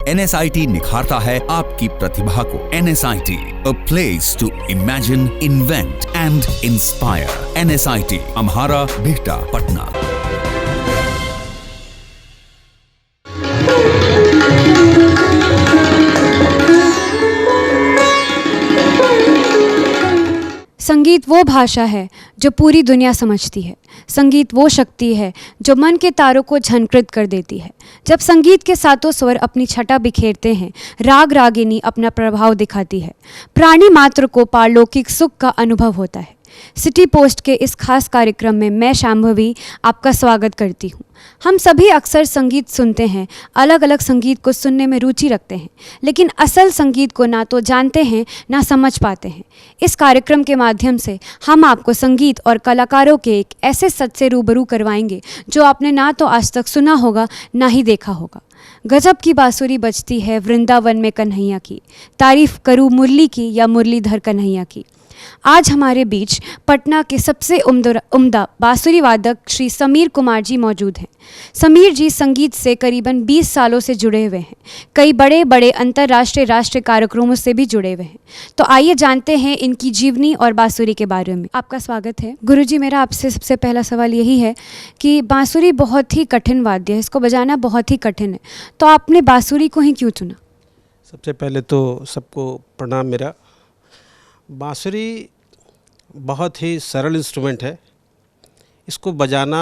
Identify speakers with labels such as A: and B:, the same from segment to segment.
A: NSIT निखारता है आपकी प्रतिभा को। NSIT, a place to imagine, invent and inspire. NSIT, अम्हारा, Bihta, Patna.
B: संगीत वो भाषा है जो पूरी दुनिया समझती है। संगीत वो शक्ति है जो मन के तारों को झनकृत कर देती है। जब संगीत के सातों स्वर अपनी छटा बिखेरते हैं, राग रागिनी अपना प्रभाव दिखाती है, प्राणी मात्र को पारलौकिक सुख का अनुभव होता है। सिटी पोस्ट के इस खास कार्यक्रम में मैं शांभवी आपका स्वागत करती हूँ। हम सभी अक्सर संगीत सुनते हैं, अलग अलग संगीत को सुनने में रुचि रखते हैं, लेकिन असल संगीत को ना तो जानते हैं ना समझ पाते हैं। इस कार्यक्रम के माध्यम से हम आपको संगीत और कलाकारों के एक ऐसे सच से रूबरू करवाएंगे जो आपने ना तो आज तक सुना होगा ना ही देखा होगा। गजब की बांसुरी बजती है वृंदावन में कन्हैया की, तारीफ करूँ मुरली की या मुरलीधर कन्हैया की। आज हमारे बीच पटना के सबसे उम्दा बांसुरी वादक श्री समीर कुमार जी मौजूद हैं। समीर जी संगीत से करीबन 20 सालों से जुड़े हुए हैं। कई बड़े बड़े अंतर्राष्ट्रीय राष्ट्रीय कार्यक्रमों से भी जुड़े हुए हैं। तो आइए जानते हैं इनकी जीवनी और बांसुरी के बारे में। आपका स्वागत है। गुरुजी, मेरा आपसे सबसे पहला सवाल यही है कि बांसुरी बहुत ही कठिन वाद्य है, इसको बजाना बहुत ही कठिन है, तो आपने बांसुरी को ही क्यों चुना?
C: सबसे पहले तो सबको प्रणाम मेरा। बांसुरी बहुत ही सरल इंस्ट्रूमेंट है, इसको बजाना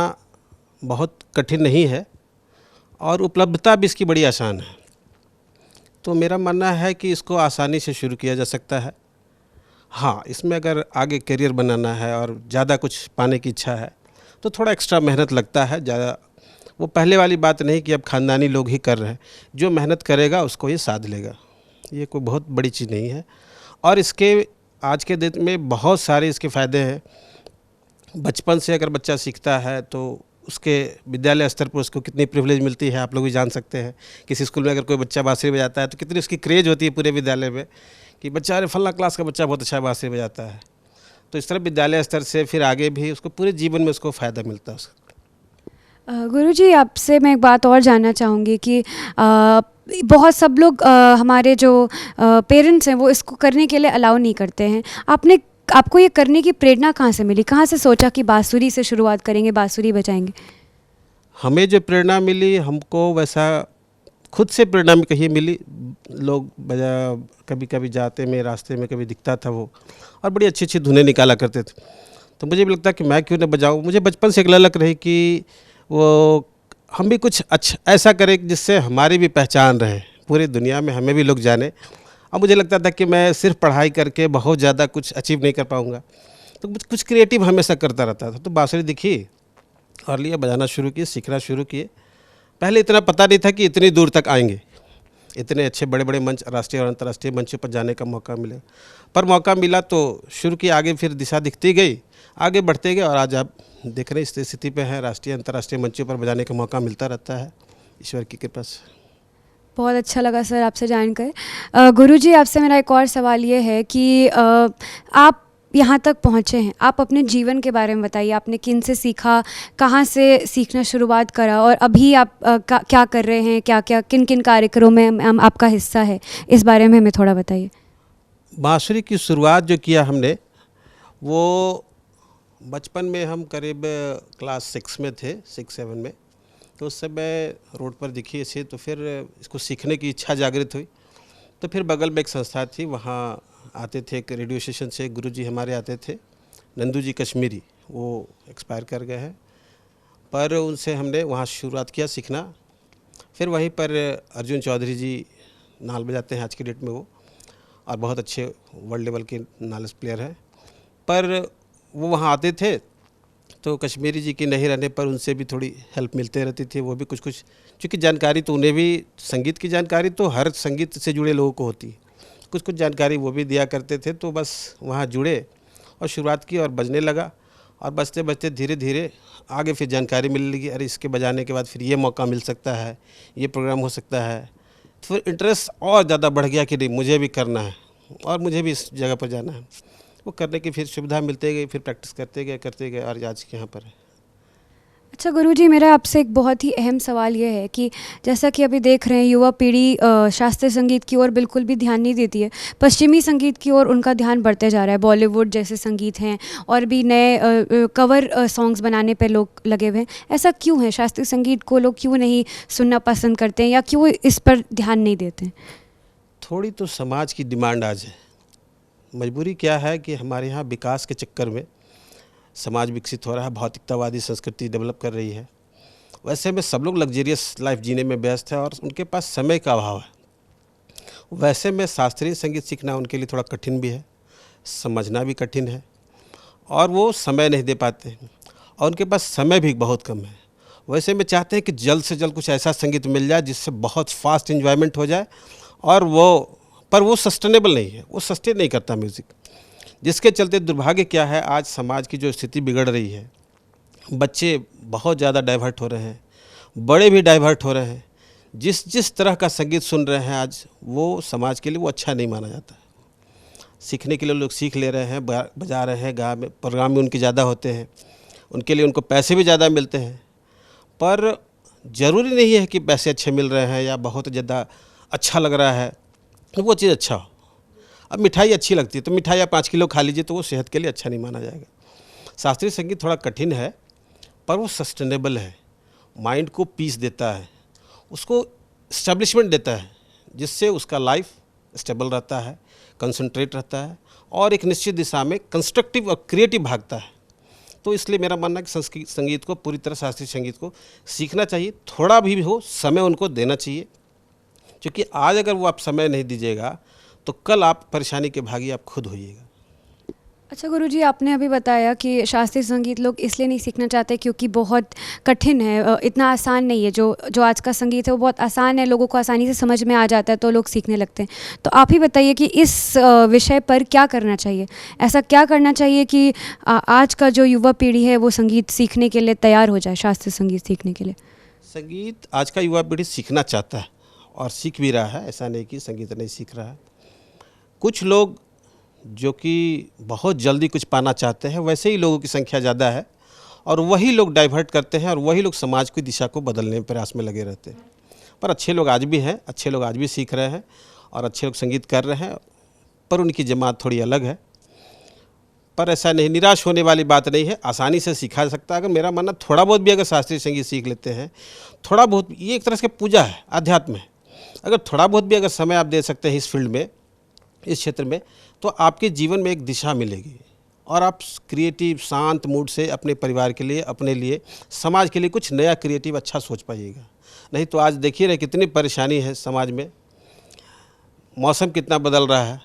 C: बहुत कठिन नहीं है और उपलब्धता भी इसकी बड़ी आसान है। तो मेरा मानना है कि इसको आसानी से शुरू किया जा सकता है। हाँ, इसमें अगर आगे करियर बनाना है और ज़्यादा कुछ पाने की इच्छा है तो थोड़ा एक्स्ट्रा मेहनत लगता है। ज़्यादा वो पहले वाली बात नहीं कि अब ख़ानदानी लोग ही कर रहे हैं, जो मेहनत करेगा उसको ये साध लेगा। ये कोई बहुत बड़ी चीज़ नहीं है और इसके आज के दिन में बहुत सारे इसके फ़ायदे हैं। बचपन से अगर बच्चा सीखता है तो उसके विद्यालय स्तर पर उसको कितनी प्रिविलेज मिलती है आप लोग भी जान सकते हैं। किसी स्कूल में अगर कोई बच्चा बांसुरी बजाता है तो कितनी उसकी क्रेज होती है पूरे विद्यालय में कि बच्चा, अरे फलाना क्लास का बच्चा बहुत अच्छा बांसुरी बजाता है। तो इस तरह विद्यालय स्तर से फिर आगे भी उसको पूरे जीवन में उसको फ़ायदा मिलता है उसका।
B: गुरुजी, आपसे मैं एक बात और जानना चाहूँगी कि बहुत सब लोग हमारे जो पेरेंट्स हैं वो इसको करने के लिए अलाउ नहीं करते हैं। आपको ये करने की प्रेरणा कहाँ से मिली? कहाँ से सोचा कि बांसुरी से शुरुआत करेंगे, बांसुरी बजाएंगे?
C: हमें जो प्रेरणा मिली, हमको वैसा खुद से प्रेरणा में कहीं मिली। लोग कभी कभी जाते में रास्ते में कभी दिखता था वो, और बड़ी अच्छी अच्छी धुनें निकाला करते थे। तो मुझे भी लगता कि मैं क्यों न बजाऊँ। मुझे बचपन से एक ललक रही कि वो हम भी कुछ अच्छा ऐसा करें जिससे हमारी भी पहचान रहे, पूरी दुनिया में हमें भी लोग जाने। और मुझे लगता था कि मैं सिर्फ पढ़ाई करके बहुत ज़्यादा कुछ अचीव नहीं कर पाऊँगा, तो कुछ क्रिएटिव हमेशा करता रहता था। तो बांसुरी दिखी और लिए बजाना शुरू किए, सीखना शुरू किए। पहले इतना पता नहीं था कि इतनी दूर तक आएंगे, इतने अच्छे बड़े बड़े मंच, राष्ट्रीय और अंतर्राष्ट्रीय मंचों पर जाने का मौका मिले। पर मौका मिला तो शुरू किया, आगे फिर दिशा दिखती गई, आगे बढ़ते गए और आज आप देख रहे इस स्थिति पे हैं। राष्ट्रीय अंतर्राष्ट्रीय मंचों पर बजाने का मौका मिलता रहता है ईश्वर की कृपा से।
B: बहुत अच्छा लगा सर आपसे जानकर। गुरुजी, आपसे मेरा एक और सवाल ये है कि आप यहाँ तक पहुँचे हैं, आप अपने जीवन के बारे में बताइए। आपने किन से सीखा, कहाँ से सीखना शुरुआत करा और अभी आप क्या कर रहे हैं, क्या क्या किन किन कार्यक्रमों में आपका हिस्सा है, इस बारे में हमें थोड़ा बताइए।
C: बांसुरी की शुरुआत जो किया हमने वो बचपन में, हम करीब क्लास 6 में थे, 6-7 में। तो उस समय रोड पर दिखी इसे, तो फिर इसको सीखने की इच्छा जागृत हुई। तो फिर बगल में एक संस्था थी, वहाँ आते थे एक रेडियो स्टेशन से गुरुजी हमारे आते थे, नंदू जी कश्मीरी, वो एक्सपायर कर गए हैं। पर उनसे हमने वहाँ शुरुआत किया सीखना। फिर वहीं पर अर्जुन चौधरी जी नाल बजाते हैं आज की डेट में वो, और बहुत अच्छे वर्ल्ड लेवल के नाल प्लेयर हैं। पर वो वहाँ आते थे तो कश्मीरी जी की नहीं रहने पर उनसे भी थोड़ी हेल्प मिलते रहती थी। वो भी कुछ कुछ, क्योंकि जानकारी तो उन्हें भी, संगीत की जानकारी तो हर संगीत से जुड़े लोगों को होती है, कुछ कुछ जानकारी वो भी दिया करते थे। तो बस वहाँ जुड़े और शुरुआत की और बजने लगा, और बजते बजते धीरे धीरे आगे फिर जानकारी मिलने लगी। अरे इसके बजाने के बाद फिर ये मौका मिल सकता है, ये प्रोग्राम हो सकता है। तो फिर इंटरेस्ट और ज़्यादा बढ़ गया कि नहीं, मुझे भी करना है और मुझे भी इस जगह पर जाना है। वो करने की फिर सुविधा मिलते गई, फिर प्रैक्टिस करते गए और आज के यहाँ पर है।
B: अच्छा गुरुजी, मेरा आपसे एक बहुत ही अहम सवाल ये है कि जैसा कि अभी देख रहे हैं युवा पीढ़ी शास्त्रीय संगीत की ओर बिल्कुल भी ध्यान नहीं देती है। पश्चिमी संगीत की ओर उनका ध्यान बढ़ते जा रहा है। बॉलीवुड जैसे संगीत हैं और भी नए कवर सॉन्ग्स बनाने पे लोग लगे हुए हैं। ऐसा क्यों है? शास्त्रीय संगीत को लोग क्यों नहीं सुनना पसंद करते हैं या क्यों इस पर ध्यान नहीं देते हैं?
C: थोड़ी तो समाज की डिमांड आज है। मजबूरी क्या है कि हमारे यहाँ विकास के चक्कर में समाज विकसित हो रहा है, भौतिकतावादी संस्कृति डेवलप कर रही है। वैसे में सब लोग लग्जरियस लाइफ जीने में व्यस्त है और उनके पास समय का अभाव है। वैसे में शास्त्रीय संगीत सीखना उनके लिए थोड़ा कठिन भी है, समझना भी कठिन है और वो समय नहीं दे पाते हैं और उनके पास समय भी बहुत कम है। वैसे में चाहते हैं कि जल्द से जल्द कुछ ऐसा संगीत मिल जाए जिससे बहुत फास्ट एंजॉयमेंट हो जाए और वो सस्टेनेबल नहीं है, वो सस्टेन नहीं करता म्यूज़िक। जिसके चलते दुर्भाग्य क्या है, आज समाज की जो स्थिति बिगड़ रही है, बच्चे बहुत ज़्यादा डाइवर्ट हो रहे हैं, बड़े भी डाइवर्ट हो रहे हैं। जिस तरह का संगीत सुन रहे हैं आज, वो समाज के लिए वो अच्छा नहीं माना जाता है। सीखने के लिए लोग सीख ले रहे हैं, बजा रहे हैं, गा में प्रोग्राम में उनके ज़्यादा होते हैं, उनके लिए उनको पैसे भी ज़्यादा मिलते हैं। पर ज़रूरी नहीं है कि पैसे अच्छे मिल रहे हैं या बहुत ज़्यादा अच्छा लग रहा है तो वो चीज़ अच्छा हो। अब मिठाई अच्छी लगती है तो मिठाई आप 5 किलो खा लीजिए तो वो सेहत के लिए अच्छा नहीं माना जाएगा। शास्त्रीय संगीत थोड़ा कठिन है पर वो सस्टेनेबल है, माइंड को पीस देता है, उसको इस्टेब्लिशमेंट देता है, जिससे उसका लाइफ स्टेबल रहता है, कंसंट्रेट रहता है और एक निश्चित दिशा में कंस्ट्रक्टिव और क्रिएटिव भागता है। तो इसलिए मेरा मानना है कि संगीत को पूरी तरह शास्त्रीय संगीत को सीखना चाहिए, थोड़ा भी हो समय उनको देना चाहिए, क्योंकि आज अगर वो आप समय नहीं दीजिएगा तो कल आप परेशानी के भागी आप खुद होइएगा।
B: अच्छा गुरुजी, आपने अभी बताया कि शास्त्रीय संगीत लोग इसलिए नहीं सीखना चाहते क्योंकि बहुत कठिन है, इतना आसान नहीं है। जो आज का संगीत है वो बहुत आसान है, लोगों को आसानी से समझ में आ जाता है तो लोग सीखने लगते हैं। तो आप ही बताइए कि इस विषय पर क्या करना चाहिए? ऐसा क्या करना चाहिए कि आज का जो युवा पीढ़ी है वो संगीत सीखने के लिए तैयार हो जाए, शास्त्रीय संगीत सीखने के लिए?
C: संगीत आज का युवा पीढ़ी सीखना चाहता है और सीख भी रहा है, ऐसा नहीं कि संगीत नहीं सीख रहा है। कुछ लोग जो कि बहुत जल्दी कुछ पाना चाहते हैं, वैसे ही लोगों की संख्या ज़्यादा है और वही लोग डाइवर्ट करते हैं और वही लोग समाज की दिशा को बदलने में प्रयास में लगे रहते हैं। पर अच्छे लोग आज भी हैं, अच्छे लोग आज भी सीख रहे हैं और अच्छे लोग संगीत कर रहे हैं, पर उनकी जमात थोड़ी अलग है। पर ऐसा नहीं, निराश होने वाली बात नहीं है, आसानी से सीखा जा सकता है। अगर मेरा मानना थोड़ा बहुत भी अगर शास्त्रीय संगीत सीख लेते हैं, थोड़ा बहुत, ये एक तरह से पूजा है, अध्यात्म है। अगर थोड़ा बहुत भी अगर समय आप दे सकते हैं इस फील्ड में, इस क्षेत्र में, तो आपके जीवन में एक दिशा मिलेगी और आप क्रिएटिव शांत मूड से अपने परिवार के लिए, अपने लिए, समाज के लिए कुछ नया क्रिएटिव अच्छा सोच पाइएगा। नहीं तो आज देखिए ना कितनी परेशानी है समाज में, मौसम कितना बदल रहा है,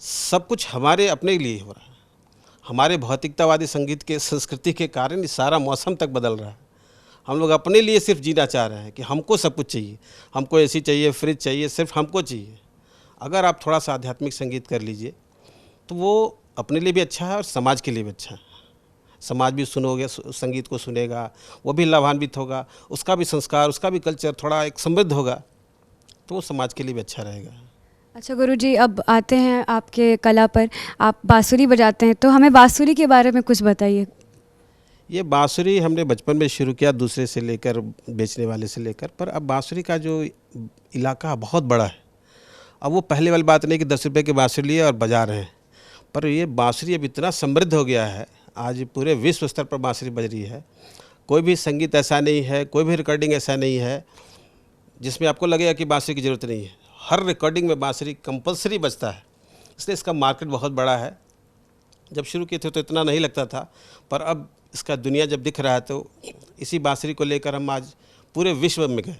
C: सब कुछ हमारे अपने लिए हो रहा है। हमारे भौतिकतावादी संगीत के संस्कृति के कारण ये सारा मौसम तक बदल रहा है। हम लोग अपने लिए सिर्फ जीना चाह रहे हैं कि हमको सब कुछ चाहिए, हमको एसी चाहिए, फ्रिज चाहिए, सिर्फ हमको चाहिए। अगर आप थोड़ा सा आध्यात्मिक संगीत कर लीजिए तो वो अपने लिए भी अच्छा है और समाज के लिए भी अच्छा है। समाज भी सुनोगे, संगीत को सुनेगा, वो भी लाभान्वित होगा, उसका भी संस्कार, उसका भी कल्चर थोड़ा एक समृद्ध होगा, तो वो समाज के लिए भी अच्छा रहेगा।
B: अच्छा गुरुजी, अब आते हैं आपके कला पर। आप बांसुरी बजाते हैं, तो हमें बांसुरी के बारे में कुछ बताइए।
C: ये बांसुरी हमने बचपन में शुरू किया, दूसरे से लेकर, बेचने वाले से लेकर, पर अब बांसुरी का जो इलाका बहुत बड़ा है। अब वो पहले वाली बात नहीं कि 10 रुपये की बांसुरी लिए और बजा रहे हैं, पर ये बांसुरी अब इतना समृद्ध हो गया है, आज पूरे विश्व स्तर पर बांसुरी बज रही है। कोई भी संगीत ऐसा नहीं है, कोई भी रिकॉर्डिंग ऐसा नहीं है जिसमें आपको लगेगा कि बांसुरी की ज़रूरत नहीं है। हर रिकॉर्डिंग में बांसुरी कंपलसरी बजता है, इसलिए इसका मार्केट बहुत बड़ा है। जब शुरू किए थे तो इतना नहीं लगता था, पर अब इसका दुनिया जब दिख रहा है तो इसी बांसुरी को लेकर हम आज पूरे विश्व में गए।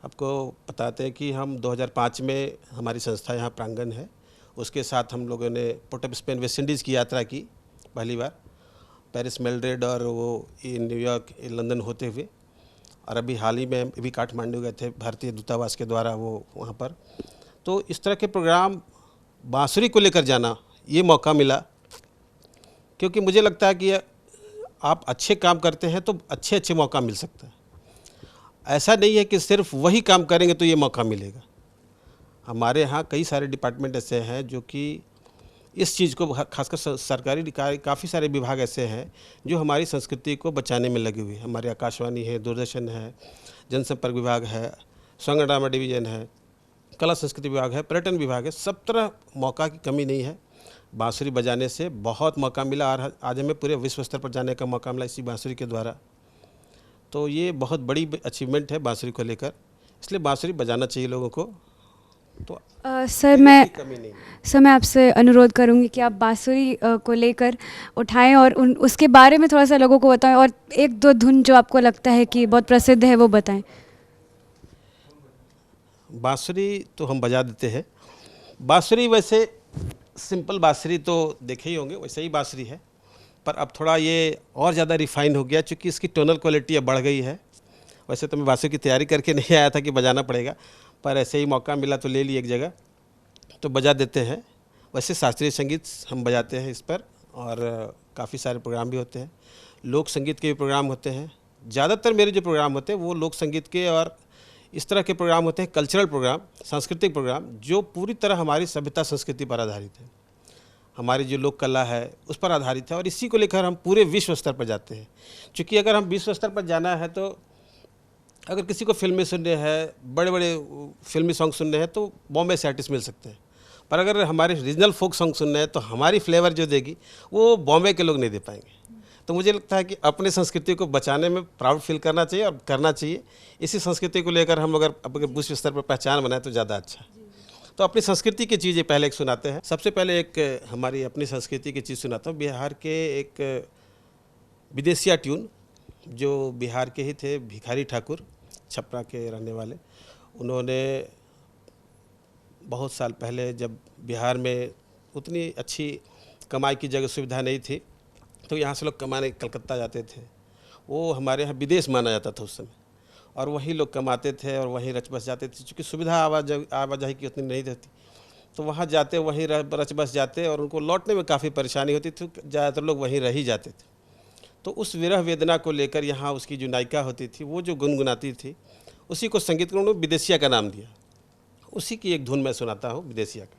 C: आपको बताते हैं कि हम 2005 में हमारी संस्था यहाँ प्रांगण है, उसके साथ हम लोगों ने port of Spain, West Indies की यात्रा की पहली बार, पेरिस, मेल्ड्रेड और वो न्यूयॉर्क, लंदन होते हुए, और अभी हाल ही में भी काठमांडू गए थे भारतीय दूतावास के द्वारा वो वहाँ पर। तो इस तरह के प्रोग्राम बांसुरी को लेकर जाना, ये मौका मिला, क्योंकि मुझे लगता है कि आप अच्छे काम करते हैं तो अच्छे अच्छे मौका मिल सकता है। ऐसा नहीं है कि सिर्फ वही काम करेंगे तो ये मौका मिलेगा। हमारे यहाँ कई सारे डिपार्टमेंट ऐसे हैं जो कि इस चीज़ को खासकर सरकारी काफ़ी सारे विभाग ऐसे हैं जो हमारी संस्कृति को बचाने में लगे हुए हैं। हमारी आकाशवाणी है, दूरदर्शन है, जनसंपर्क विभाग है, संग ड्रामा डिवीज़न है, कला संस्कृति विभाग है, पर्यटन विभाग है। सब तरह मौका की कमी नहीं है। बांसुरी बजाने से बहुत मौका मिला और आज हमें पूरे विश्व स्तर पर जाने का मौका मिला इसी बांसुरी के द्वारा। तो ये बहुत बड़ी अचीवमेंट है बांसुरी को लेकर, इसलिए बांसुरी बजाना चाहिए लोगों को। तो
B: सर मैं आपसे अनुरोध करूंगी कि आप बांसुरी को लेकर उठाएं और उसके बारे में थोड़ा सा लोगों को बताएं और एक दो धुन जो आपको लगता है कि बहुत प्रसिद्ध है वो बताएं।
C: बांसुरी तो हम बजा देते हैं। बांसुरी वैसे सिंपल बांसुरी तो देखे ही होंगे, वैसे ही बांसुरी है, पर अब थोड़ा ये और ज़्यादा रिफाइन हो गया क्योंकि इसकी टोनल क्वालिटी अब बढ़ गई है। वैसे तो मैं बांसुरी की तैयारी करके नहीं आया था कि बजाना पड़ेगा, पर ऐसे ही मौका मिला तो ले ली एक जगह, तो बजा देते हैं। वैसे शास्त्रीय संगीत हम बजाते हैं इस पर, और काफ़ी सारे प्रोग्राम भी होते हैं। लोक संगीत के भी प्रोग्राम होते हैं। ज़्यादातर मेरे जो प्रोग्राम होते हैं वो लोक संगीत के और इस तरह के प्रोग्राम होते हैं, कल्चरल प्रोग्राम, सांस्कृतिक प्रोग्राम, जो पूरी तरह हमारी सभ्यता संस्कृति पर आधारित है। हमारी जो लोक कला है उस पर आधारित है और इसी को लेकर हम पूरे विश्व स्तर पर जाते हैं। क्योंकि अगर हम विश्व स्तर पर जाना है तो अगर किसी को फिल्में सुनने हैं, बड़े बड़े फिल्मी सॉन्ग सुनने हैं तो बॉम्बे से आर्टिस्ट मिल सकते हैं, पर अगर हमारे रीजनल फोक सॉन्ग सुनने हैं तो हमारी फ्लेवर जो देगी वो बॉम्बे के लोग नहीं दे पाएंगे। तो मुझे लगता है कि अपने संस्कृति को बचाने में प्राउड फील करना चाहिए और करना चाहिए। इसी संस्कृति को लेकर हम अगर विश्व स्तर पर पहचान बनाए तो ज़्यादा अच्छा। तो अपनी संस्कृति की चीज़ें पहले एक सुनाते हैं। सबसे पहले एक हमारी अपनी संस्कृति की चीज़ सुनाता हूँ। बिहार के एक विदेशिया ट्यून जो बिहार के ही थे, भिखारी ठाकुर, छपरा के रहने वाले, उन्होंने बहुत साल पहले जब बिहार में उतनी अच्छी कमाई की जगह सुविधा नहीं थी तो यहाँ से लोग कमाने कलकत्ता जाते थे। वो हमारे यहाँ विदेश माना जाता था उस समय, और वहीं लोग कमाते थे और वहीं रच बस जाते थे। चूँकि सुविधा आवाजाही की उतनी नहीं रहती तो वहाँ जाते, वहीं रच बस जाते और उनको लौटने में काफ़ी परेशानी होती थी। ज़्यादातर लोग वहीं रह ही जाते थे। तो उस विरह वेदना को लेकर यहाँ उसकी जो नायिका होती थी वो जो गुनगुनाती थी, उसी को संगीत को उन्होंने विदेशिया का नाम दिया। उसी की एक धुन मैं सुनाता हूँ, विदेशिया का।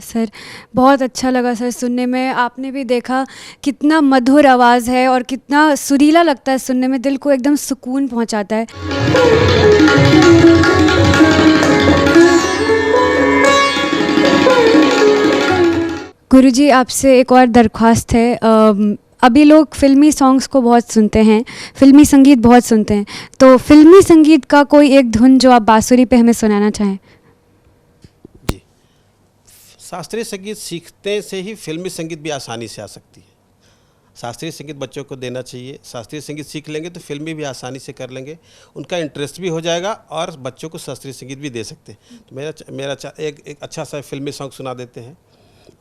B: सर बहुत अच्छा लगा सर सुनने में। आपने भी देखा कितना मधुर आवाज़ है और कितना सुरीला लगता है सुनने में, दिल को एकदम सुकून पहुंचाता है। गुरुजी आपसे एक और दरख्वास्त है। अभी लोग फिल्मी सॉन्ग्स को बहुत सुनते हैं, फिल्मी संगीत बहुत सुनते हैं, तो फिल्मी संगीत का कोई एक धुन जो आप बांसुरी पे हमें सुनाना चाहें।
C: जी, शास्त्रीय संगीत सीखते से ही फिल्मी संगीत भी आसानी से आ सकती है। शास्त्रीय संगीत बच्चों को देना चाहिए। शास्त्रीय संगीत सीख लेंगे तो फिल्में भी आसानी से कर लेंगे, उनका इंटरेस्ट भी हो जाएगा और बच्चों को शास्त्रीय संगीत भी दे सकते हैं। तो एक अच्छा सा फिल्मी सॉन्ग सुना देते हैं।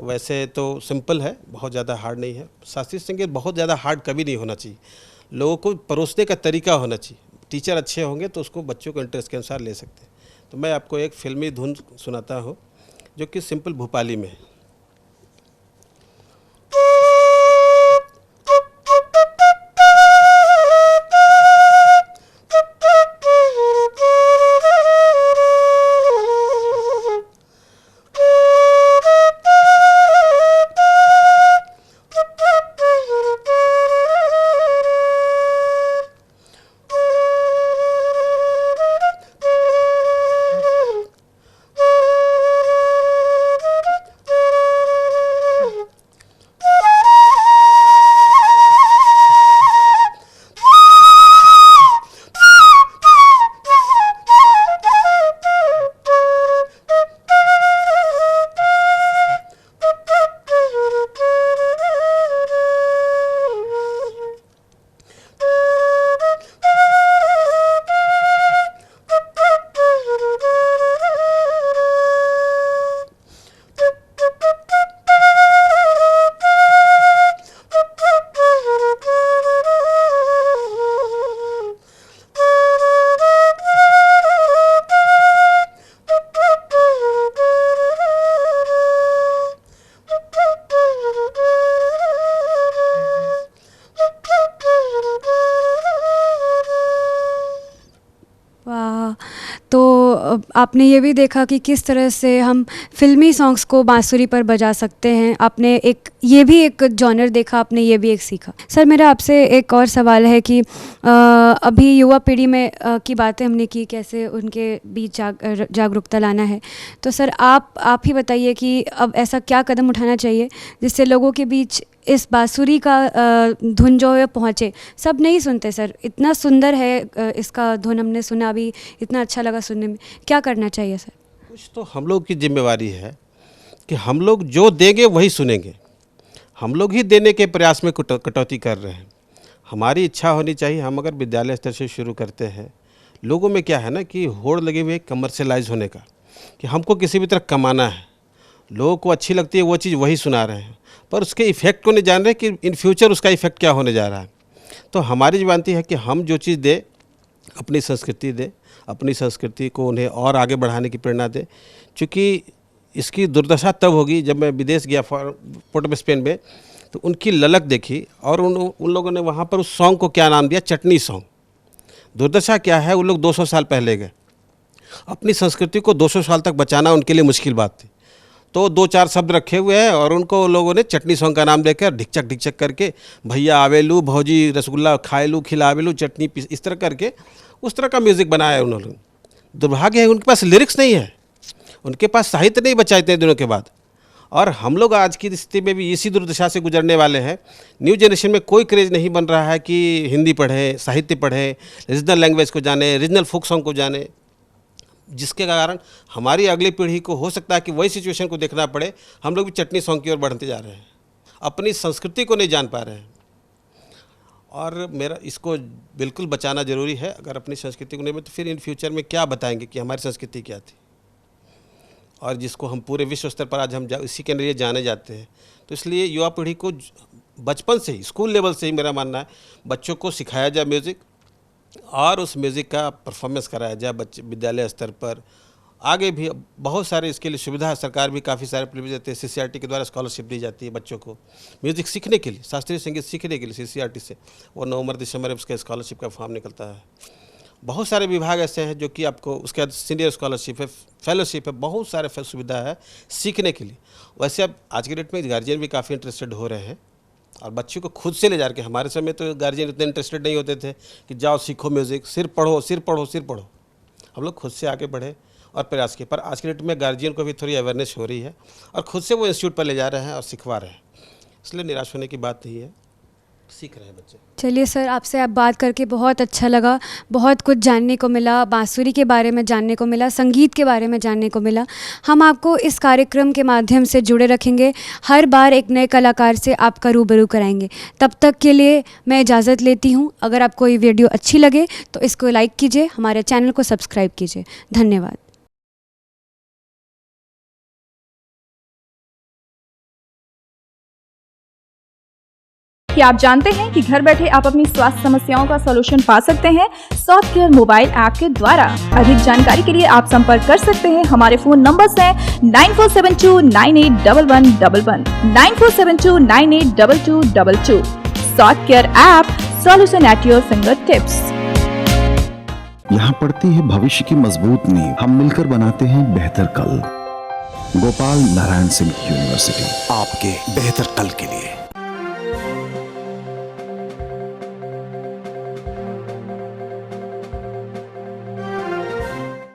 C: वैसे तो सिंपल है, बहुत ज़्यादा हार्ड नहीं है। शास्त्रीय संगीत बहुत ज़्यादा हार्ड कभी नहीं होना चाहिए, लोगों को परोसने का तरीका होना चाहिए। टीचर अच्छे होंगे तो उसको बच्चों को इंटरेस्ट के अनुसार ले सकते हैं। तो मैं आपको एक फिल्मी धुन सुनाता हूँ जो कि सिंपल भोपाली में है।
B: तो आपने ये भी देखा कि किस तरह से हम फिल्मी सॉन्ग्स को बांसुरी पर बजा सकते हैं। आपने ये भी एक जॉनर देखा, आपने ये भी एक सीखा। सर मेरा आपसे एक और सवाल है कि अभी युवा पीढ़ी में की बातें हमने की, कैसे उनके बीच जागरूकता लाना है। तो सर आप ही बताइए कि अब ऐसा क्या कदम उठाना चाहिए जिससे लोगों के बीच इस बांसुरी का धुन जो है पहुँचे। सब नहीं सुनते सर, इतना सुंदर है इसका धुन, हमने सुना अभी, इतना अच्छा लगा सुनने में। क्या करना चाहिए सर?
C: कुछ तो हम लोग की जिम्मेवारी है कि हम लोग जो देंगे वही सुनेंगे। हम लोग ही देने के प्रयास में कटौती कर रहे हैं। हमारी इच्छा होनी चाहिए। हम अगर विद्यालय स्तर से शुरू करते हैं, लोगों में क्या है ना कि होड़ लगे हुए कमर्शियलाइज होने का, कि हमको किसी भी तरह कमाना है। लोगों को अच्छी लगती है वो चीज़, वही सुना रहे हैं, पर उसके इफ़ेक्ट को नहीं जान रहे कि इन फ्यूचर उसका इफ़ेक्ट क्या होने जा रहा है। तो हमारी ज़िम्मेदारी है कि हम जो चीज़ दें, अपनी संस्कृति दें, अपनी संस्कृति को उन्हें और आगे बढ़ाने की प्रेरणा दें। क्योंकि इसकी दुर्दशा तब होगी जब मैं विदेश गया, पोर्ट ऑफ स्पेन में, तो उनकी ललक देखी और उन लोगों ने वहाँ पर उस सॉन्ग को क्या नाम दिया, चटनी सॉन्ग। दुर्दशा क्या है, उन लोग 200 साल पहले गए। अपनी संस्कृति को 200 साल तक बचाना उनके लिए मुश्किल बात थी। तो 2-4 शब्द रखे हुए हैं और उनको लोगों ने चटनी सॉन्ग का नाम देकर ढिकचक ढिकचक करके, भैया आवेलू, भौजी रसगुल्ला खाएलू, खिलावेलू, चटनी पीस, इस तरह करके उस तरह का म्यूज़िक बनाया है उन्होंने। दुर्भाग्य है उनके पास लिरिक्स नहीं है, उनके पास साहित्य नहीं बचा इतने दिनों के बाद। और हम लोग आज की स्थिति में भी इसी दुर्दशा से गुजरने वाले हैं। न्यू जनरेशन में कोई क्रेज़ नहीं बन रहा है कि हिंदी पढ़ें, साहित्य पढ़ें, रीजनल लैंग्वेज को जाने, रीजनल फोक सॉन्ग को जाने, जिसके कारण हमारी अगली पीढ़ी को हो सकता है कि वही सिचुएशन को देखना पड़े। हम लोग भी चटनी सॉन्ग की ओर बढ़ते जा रहे हैं, अपनी संस्कृति को नहीं जान पा रहे हैं। और मेरा इसको बिल्कुल बचाना ज़रूरी है। अगर अपनी संस्कृति को नहीं तो फिर इन फ्यूचर में क्या बताएंगे कि हमारी संस्कृति क्या थी, और जिसको हम पूरे विश्व स्तर पर आज हम इसी के लिए जाने जाते हैं। तो इसलिए युवा पीढ़ी को बचपन से ही, स्कूल लेवल से ही मेरा मानना है, बच्चों को सिखाया जाए म्यूज़िक, और उस म्यूज़िक का परफॉर्मेंस कराया जाए बच्चे विद्यालय स्तर पर। आगे भी बहुत सारे इसके लिए सुविधा, सरकार भी काफ़ी सारे प्रिविलेज देते हैं। CCRT के द्वारा स्कॉलरशिप दी जाती है बच्चों को म्यूज़िक सीखने के लिए, शास्त्रीय संगीत सीखने के लिए। CCRT से वो नवंबर-दिसंबर में उसका स्कॉलरशिप का फॉर्म निकलता है। बहुत सारे विभाग ऐसे हैं जो कि आपको, उसके बाद सीनियर स्कॉलरशिप है, फेलोशिप है, बहुत सारे सुविधा है सीखने के लिए। वैसे अब आज के डेट में गार्जियन भी काफ़ी इंटरेस्टेड हो रहे हैं और बच्चों को खुद से ले जा के। हमारे समय तो गार्जियन इतने इंटरेस्टेड नहीं होते थे कि जाओ सीखो म्यूज़िक, सिर्फ पढ़ो सिर पढ़ो सिर पढ़ो। हम लोग खुद से आगे बढ़े और प्रयास किए। पर आज के डेट में गार्जियन को भी थोड़ी अवेयरनेस हो रही है और खुद से वो इंस्टीट्यूट पर ले जा रहे हैं और सिखवा रहे हैं, इसलिए निराश होने की बात नहीं है। सीख रहे हैं बच्चे।
B: चलिए सर, आपसे आप बात करके बहुत अच्छा लगा, बहुत कुछ जानने को मिला, बांसुरी के बारे में जानने को मिला, संगीत के बारे में जानने को मिला। हम आपको इस कार्यक्रम के माध्यम से जुड़े रखेंगे, हर बार एक नए कलाकार से आपका रूबरू कराएंगे। तब तक के लिए मैं इजाज़त लेती हूँ। अगर आपको ये वीडियो अच्छी लगे तो इसको लाइक कीजिए, हमारे चैनल को सब्सक्राइब कीजिए। धन्यवाद।
D: क्या आप जानते हैं कि घर बैठे आप अपनी स्वास्थ्य समस्याओं का सलूशन पा सकते हैं सॉफ्ट केयर मोबाइल ऐप के द्वारा। अधिक जानकारी के लिए आप संपर्क कर सकते हैं। हमारे फोन नंबर्स हैं 9472981111, 9472982222। Soft care app, solution at your finger tips.
E: यहाँ पड़ती है भविष्य की मजबूत नींव, हम मिलकर बनाते हैं बेहतर कल। गोपाल नारायण सिंह यूनिवर्सिटी, आपके बेहतर कल के लिए।